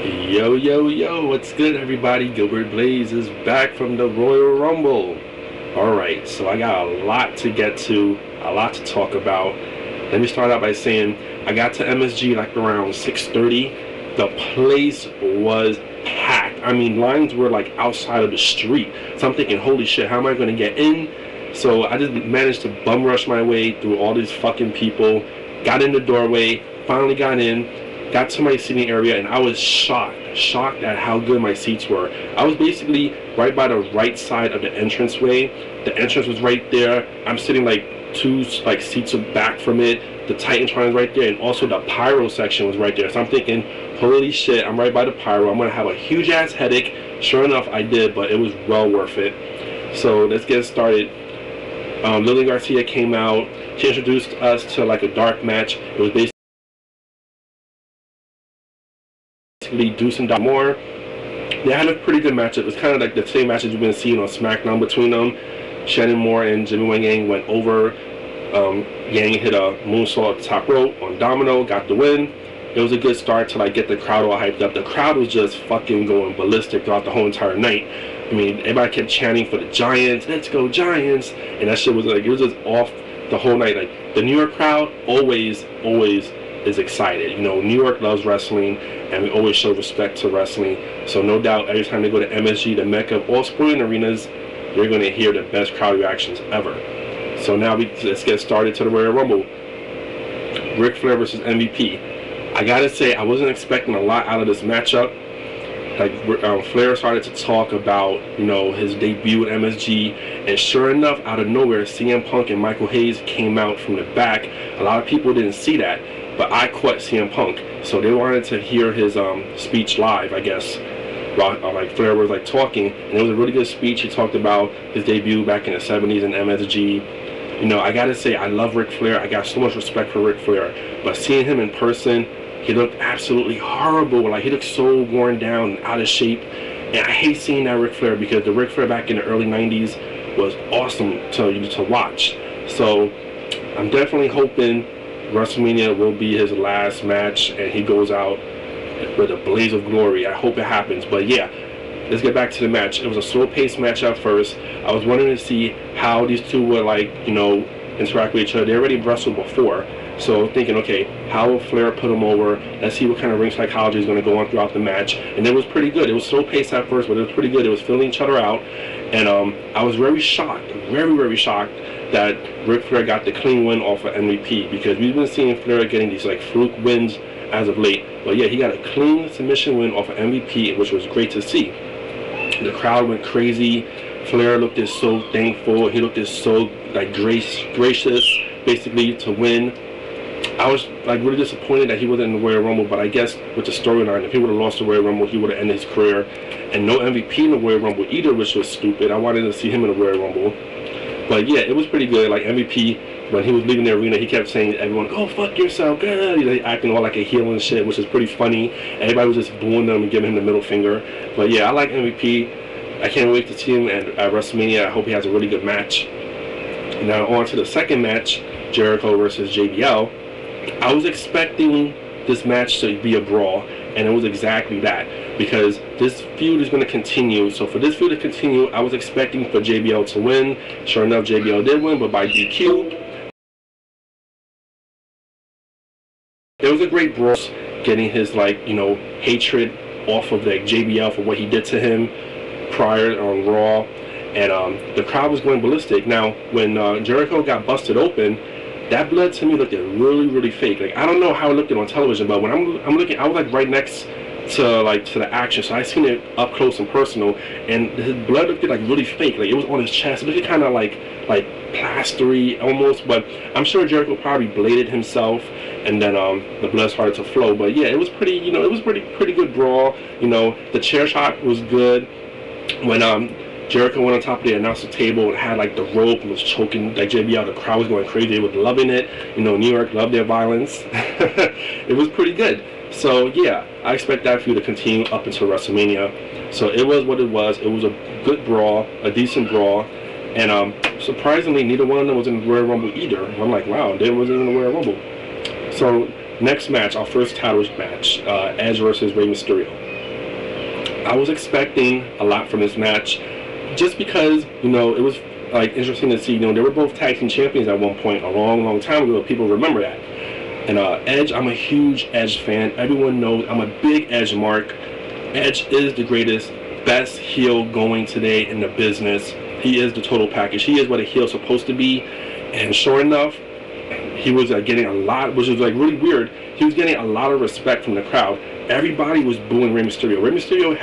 Yo, yo, yo, what's good, everybody? Gilbert Blaze is back from the Royal Rumble. Alright, so I got a lot to get to, a lot to talk about. Let me start out by saying I got to MSG like around 6:30. The place was packed. I mean, lines were like outside of the street. So I'm thinking, holy shit, how am I going to get in? So I just managed to bum rush my way through all these fucking people, got in the doorway, finally got in. Got to my seating area and I was shocked at how good my seats were. I was basically right by the right side of the entranceway. The entrance was right there. I'm sitting like two seats back from it. The Titantron is right there, and also the pyro section was right there. So I'm thinking, holy shit, I'm right by the pyro. I'm gonna have a huge ass headache. Sure enough, I did, but it was well worth it. So let's get started. Lily Garcia came out. She introduced us to like a dark match. It was basically Deuce and More. They had a pretty good matchup. It was kind of like the same matches you've been seeing on SmackDown between them. Shannon Moore and Jimmy Wang Yang went over. Yang hit a moonsault at the top rope on Domino, got the win. It was a good start to like get the crowd all hyped up. The crowd was just fucking going ballistic throughout the whole entire night. I mean, everybody kept chanting for the Giants, let's go Giants, and that shit was like, it was just off the whole night. Like the New York crowd always is excited. You know, New York loves wrestling, and we always show respect to wrestling. So no doubt, every time they go to MSG, the mecca of all sporting arenas, you're going to hear the best crowd reactions ever. So now let's get started to the Royal Rumble. Ric Flair versus MVP. I gotta say, I wasn't expecting a lot out of this matchup. Like Flair started to talk about, you know, his debut at MSG, and sure enough, out of nowhere, CM Punk and Michael Hayes came out from the back. A lot of people didn't see that, but I caught CM Punk, so they wanted to hear his speech live, I guess. Like Flair was like talking, and it was a really good speech. He talked about his debut back in the 70s in MSG. You know, I gotta say, I love Ric Flair. I got so much respect for Ric Flair, but seeing him in person, he looked absolutely horrible. Like, he looked so worn down and out of shape. And I hate seeing that Ric Flair, because the Ric Flair back in the early 90s was awesome to watch. So I'm definitely hoping WrestleMania will be his last match and he goes out with a blaze of glory. I hope it happens. But yeah, let's get back to the match. It was a slow-paced match at first. I was wanting to see how these two would, like, you know, interact with each other. They already wrestled before. So thinking, okay, how will Flair put him over? Let's see what kind of ring psychology is going to go on throughout the match. And it was pretty good. It was slow paced at first, but it was pretty good. It was filling each other out. And I was very shocked, very shocked that Ric Flair got the clean win off of MVP, because we've been seeing Flair getting these like fluke wins as of late. But yeah, he got a clean submission win off of MVP, which was great to see. The crowd went crazy. Flair looked so thankful. He looked so like gracious, basically, to win. I was like really disappointed that he wasn't in the Royal Rumble, but I guess with the storyline, if he would have lost the Royal Rumble, he would have ended his career. And no MVP in the Royal Rumble either, which was stupid. I wanted to see him in the Royal Rumble. But yeah, it was pretty good. Like MVP, when he was leaving the arena, he kept saying to everyone, "Go fuck yourself," good. He's like acting all like a heel and shit, which is pretty funny. Everybody was just booing them and giving him the middle finger. But yeah, I like MVP. I can't wait to see him at WrestleMania. I hope he has a really good match. Now on to the second match, Jericho versus JBL. I was expecting this match to be a brawl, and it was exactly that, because this feud is going to continue. So for this feud to continue, I was expecting for JBL to win. Sure enough, JBL did win, but by DQ. It was a great brawl, getting his, like, you know, hatred off of like JBL for what he did to him prior on Raw, and the crowd was going ballistic. Now when Jericho got busted open, that blood to me looked really fake. Like, I don't know how it looked on television, but when I'm looking, I was like right next to the action, so I seen it up close and personal, and his blood looked like really fake. Like, it was on his chest. It looked kind of like plastery almost, but I'm sure Jericho probably bladed himself, and then the blood started to flow. But yeah, it was pretty, you know, it was pretty good brawl. You know, the chair shot was good. When Jericho went on top of the announcer table and had like the rope and was choking like JBL, the crowd was going crazy. They were loving it. You know, New York loved their violence. It was pretty good. So yeah, I expect that feud to continue up until WrestleMania. So it was what it was. It was a good brawl, a decent brawl, and surprisingly, neither one of them was in the Royal Rumble either. I'm like, wow, they wasn't in the Royal Rumble. So next match, our first title match, Edge versus Rey Mysterio. I was expecting a lot from this match, just because, you know, it was like interesting to see, you know, they were both tag team champions at one point a long time ago. People remember that. And Edge, I'm a huge Edge fan. Everyone knows I'm a big Edge mark. Edge is the greatest, best heel going today in the business. He is the total package. He is what a heel's supposed to be. And sure enough, he was getting a lot, which was like really weird. He was getting a lot of respect from the crowd. Everybody was booing Rey Mysterio. Rey Mysterio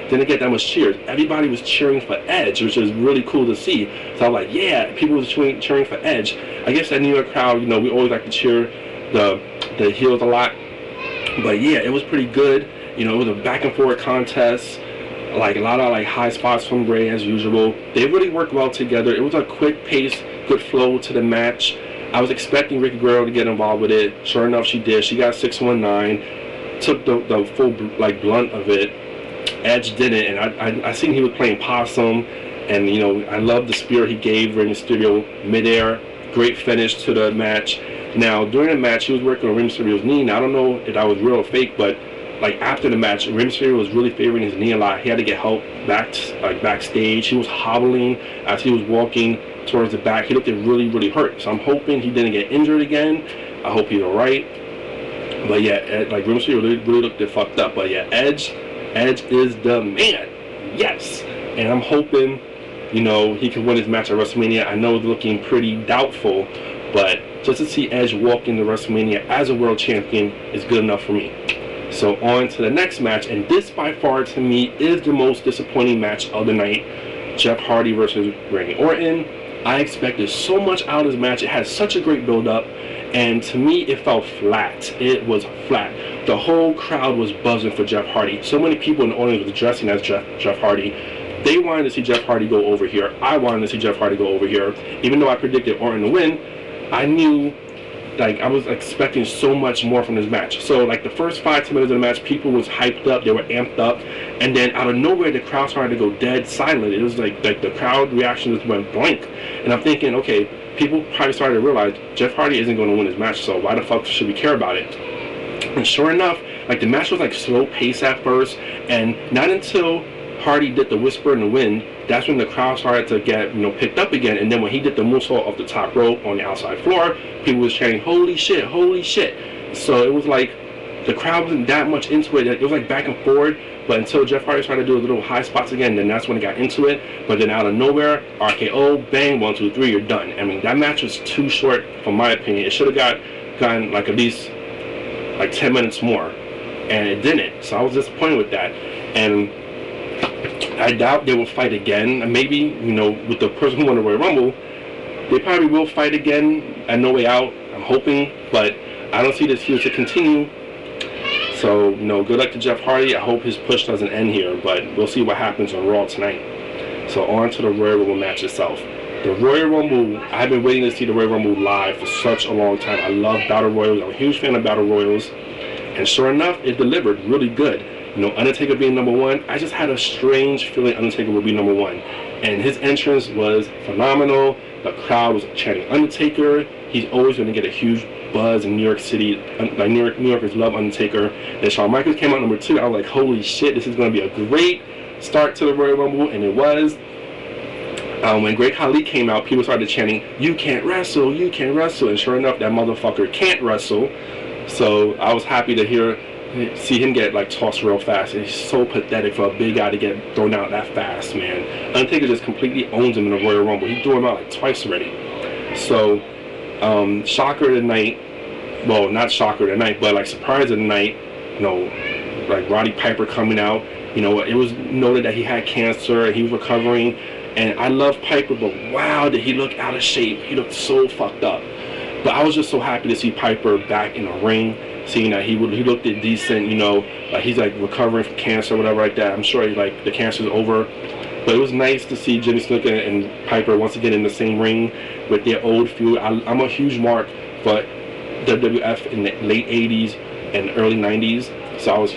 didn't get that much cheers. Everybody was cheering for Edge, which was really cool to see. So I'm like, yeah, people was cheering for Edge. I guess that New York crowd, you know, we always like to cheer the heels a lot. But yeah, it was pretty good. You know, it was a back and forth contest. Like a lot of like high spots from Rey as usual. They really worked well together. It was a quick pace, good flow to the match. I was expecting Ricky Guerrero to get involved with it. Sure enough, she did. She got 619, took the full like blunt of it. Edge didn't, and I seen he was playing possum, and you know, I love the spear he gave Rey Mysterio midair. Great finish to the match. Now during the match, he was working on Rey Mysterio's knee. Now I don't know if that was real or fake, but like after the match, Rey Mysterio was really favoring his knee a lot. He had to get help backstage. He was hobbling as he was walking towards the back. He looked really hurt. So I'm hoping he didn't get injured again. I hope he's alright. But yeah, like Rey Mysterio really looked fucked up. But yeah, Edge is the man. Yes. And I'm hoping, you know, he can win his match at WrestleMania. I know it's looking pretty doubtful, but just to see Edge walk into WrestleMania as a world champion is good enough for me. So on to the next match, and this by far to me is the most disappointing match of the night. Jeff Hardy versus Randy Orton. I expected so much out of this match. It had such a great build-up, and to me it felt flat. It was flat. The whole crowd was buzzing for Jeff Hardy. So many people in the audience were dressing as Jeff Hardy. They wanted to see Jeff Hardy go over here. I wanted to see Jeff Hardy go over here. Even though I predicted Orton to win, I knew, like, I was expecting so much more from this match. So like the first 5-10 minutes of the match, people was hyped up, they were amped up, and then out of nowhere the crowd started to go dead silent. It was like the crowd reaction just went blank. And I'm thinking, okay, people probably started to realize Jeff Hardy isn't going to win this match, so why the fuck should we care about it? And sure enough, like the match was like slow pace at first, and not until Hardy did the whisper in the wind, that's when the crowd started to get, you know, picked up again. And then when he did the moonsault off the top rope on the outside floor, people was chanting, holy shit, holy shit. So it was like the crowd wasn't that much into it. It was like back and forward, but until Jeff Hardy started to do a little high spots again, then that's when it got into it. But then out of nowhere, RKO, bang, 1, 2, 3, you're done. I mean, that match was too short, from my opinion. It should have gotten like at least like 10 minutes more, and it didn't. So I was disappointed with that. And I doubt they will fight again. And maybe, you know, with the person who won the Royal Rumble, they probably will fight again at No Way Out. I'm hoping, but I don't see this here to continue. So, you know, good luck to Jeff Hardy. I hope his push doesn't end here, but we'll see what happens on Raw tonight. So on to the Royal Rumble match itself. The Royal Rumble, I've been waiting to see the Royal Rumble live for such a long time. I love Battle Royals. I'm a huge fan of Battle Royals. And sure enough, it delivered really good. You know, Undertaker being number one, I just had a strange feeling Undertaker would be number one. And his entrance was phenomenal. The crowd was chanting Undertaker. He's always going to get a huge buzz in New York City. Like New Yorkers love Undertaker. And Shawn Michaels came out number 2. I was like, holy shit, this is going to be a great start to the Royal Rumble. And it was. When Great Khali came out, people started chanting, you can't wrestle, you can't wrestle. And sure enough, that motherfucker can't wrestle. So I was happy to see him get like tossed real fast. It's so pathetic for a big guy to get thrown out that fast, man. Undertaker just completely owns him in the Royal Rumble. He threw him out like twice already. So shocker of the night, well, not shocker of the night, but like surprise of the night, you know, like Roddy Piper coming out. You know, it was noted that he had cancer and he was recovering. And I love Piper, but wow, did he look out of shape. He looked so fucked up. But I was just so happy to see Piper back in the ring, seeing that he looked decent, you know, like he's like recovering from cancer or whatever like that. I'm sure like the cancer's over. But it was nice to see Jimmy Snuka and Piper once again in the same ring with their old feud. I'm a huge mark for WWF in the late 80s and early 90s. So I was